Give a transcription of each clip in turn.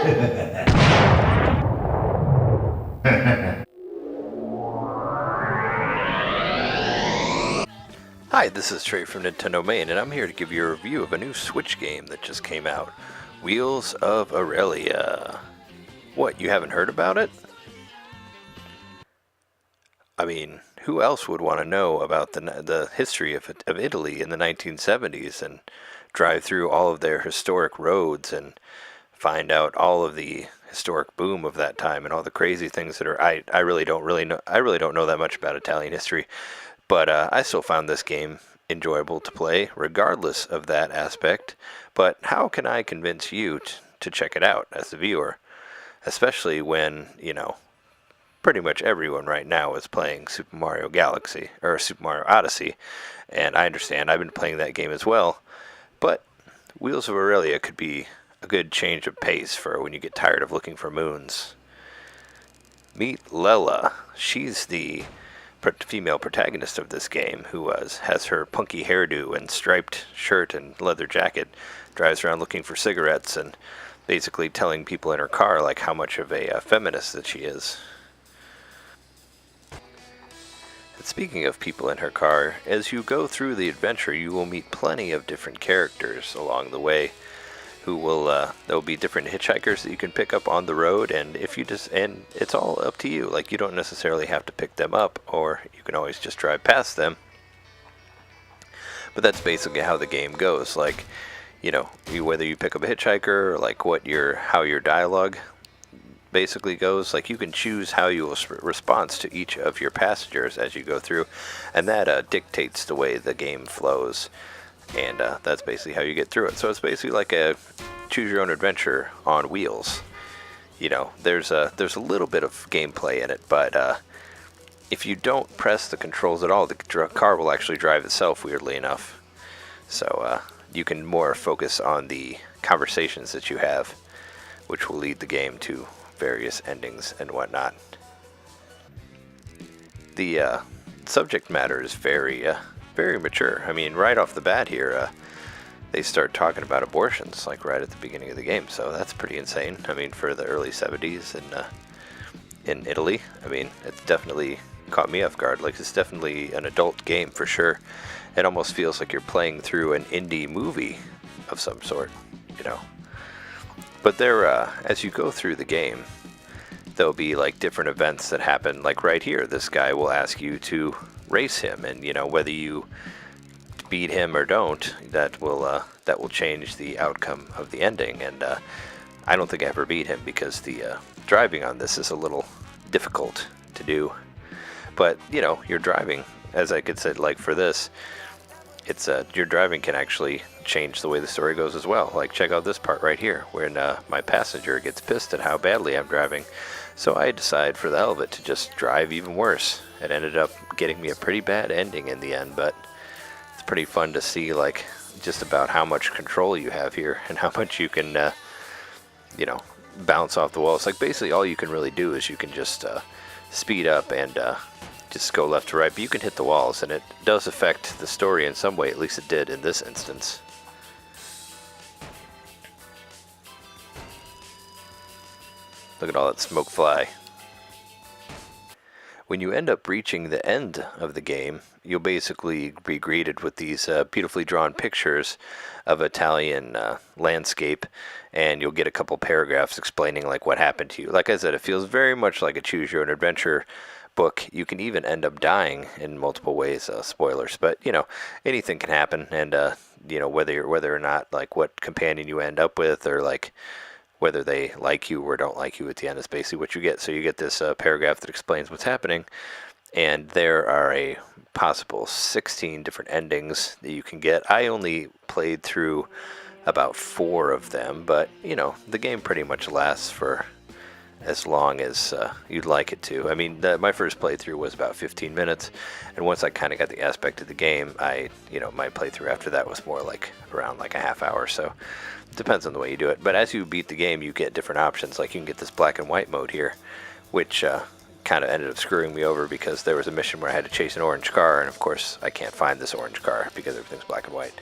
Hi, this is Trey from NintenDomain, and I'm here to give you a review of a new Switch game that just came out, Wheels of Aurelia. What, you haven't heard about it? I mean, who else would want to know about the history of Italy in the 1970s and drive through all of their historic roads and find out all of the historic boom of that time and all the crazy things that are I really don't know that much about Italian history, but I still found this game enjoyable to play regardless of that aspect. But how can I convince you to check it out as a viewer, especially when, pretty much everyone right now is playing Super Mario Galaxy or Super Mario Odyssey, and I understand I've been playing that game as well, but Wheels of Aurelia could be a good change of pace for when you get tired of looking for moons. Meet Lela. She's the female protagonist of this game who has her punky hairdo and striped shirt and leather jacket, drives around looking for cigarettes and basically telling people in her car like how much of a feminist that she is. And speaking of people in her car, as you go through the adventure you will meet plenty of different characters along the way who will there'll be different hitchhikers that you can pick up on the road, and and it's all up to you. Like, you don't necessarily have to pick them up, or you can always just drive past them. But that's basically how the game goes. Like, whether you pick up a hitchhiker or like how your dialogue basically goes, like you can choose how you will respond to each of your passengers as you go through, and that dictates the way the game flows. And that's basically how you get through it. So it's basically like a choose your own adventure on wheels. There's a little bit of gameplay in it, but if you don't press the controls at all, the car will actually drive itself, weirdly enough. So you can more focus on the conversations that you have, which will lead the game to various endings and whatnot. The subject matter is very mature. I mean, right off the bat here, they start talking about abortions, like right at the beginning of the game, so that's pretty insane. I mean, for the early 70s in Italy, I mean, it's definitely caught me off guard. Like, it's definitely an adult game for sure. It almost feels like you're playing through an indie movie of some sort, But as you go through the game, there'll be like different events that happen. Like right here, this guy will ask you to race him, and whether you beat him or don't, that will change the outcome of the ending. And I don't think I ever beat him because the driving on this is a little difficult to do. But you're driving, as I could say, like for this, it's your driving can actually change the way the story goes as well. Like, check out this part right here, when my passenger gets pissed at how badly I'm driving. So I decide for the hell of it to just drive even worse. It ended up getting me a pretty bad ending in the end, but it's pretty fun to see, like, just about how much control you have here and how much you can, bounce off the walls. Like, basically all you can really do is you can just speed up and just go left to right, but you can hit the walls, and it does affect the story in some way. At least it did in this instance. Look at all that smoke fly. When you end up reaching the end of the game, you'll basically be greeted with these beautifully drawn pictures of Italian landscape, and you'll get a couple paragraphs explaining like what happened to you. Like I said, it feels very much like a choose your own adventure book. You can even end up dying in multiple ways. Spoilers, but anything can happen, and whether or not, like, what companion you end up with, or like whether they like you or don't like you at the end, is basically what you get. So you get this paragraph that explains what's happening, and there are a possible 16 different endings that you can get. I only played through about 4 of them, but the game pretty much lasts for as long as you'd like it to. I mean, my first playthrough was about 15 minutes, and once I kind of got the aspect of the game, my playthrough after that was more like around like a half hour. So it depends on the way you do it. But as you beat the game, you get different options. Like, you can get this black and white mode here, which kind of ended up screwing me over because there was a mission where I had to chase an orange car, and of course I can't find this orange car because everything's black and white.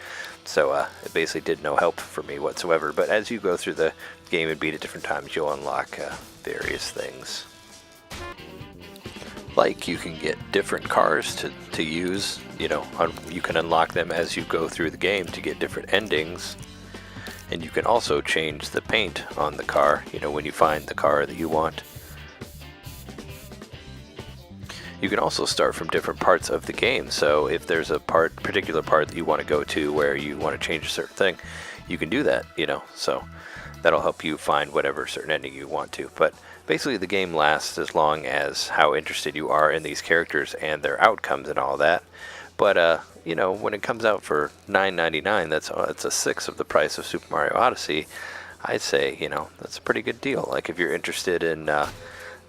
So it basically did no help for me whatsoever. But as you go through the game and beat at different times, you'll unlock various things. Like you can get different cars to use, you know, you can unlock them as you go through the game to get different endings. And you can also change the paint on the car, you know, when you find the car that you want. You can also start from different parts of the game, so if there's a particular part that you want to go to where you want to change a certain thing, you can do that, you know, so that'll help you find whatever certain ending you want to. But basically the game lasts as long as how interested you are in these characters and their outcomes and all that. But you know, when it comes out for $9.99, it's a sixth of the price of Super Mario Odyssey. I'd say, you know, that's a pretty good deal. Like if you're interested in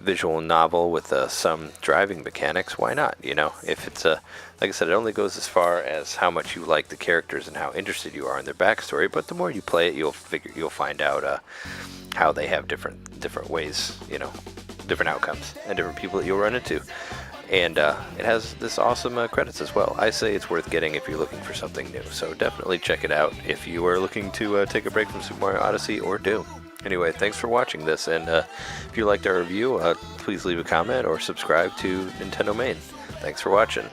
visual novel with some driving mechanics, why not? You know, if it's like I said, it only goes as far as how much you like the characters and how interested you are in their backstory. But the more you play it, you'll find out how they have different ways, you know, different outcomes and different people that you'll run into. And it has this awesome credits as well. I say it's worth getting if you're looking for something new. So definitely check it out if you are looking to take a break from Super Mario Odyssey or Doom. Anyway, thanks for watching this, and if you liked our review, please leave a comment or subscribe to NintenDomain. Thanks for watching.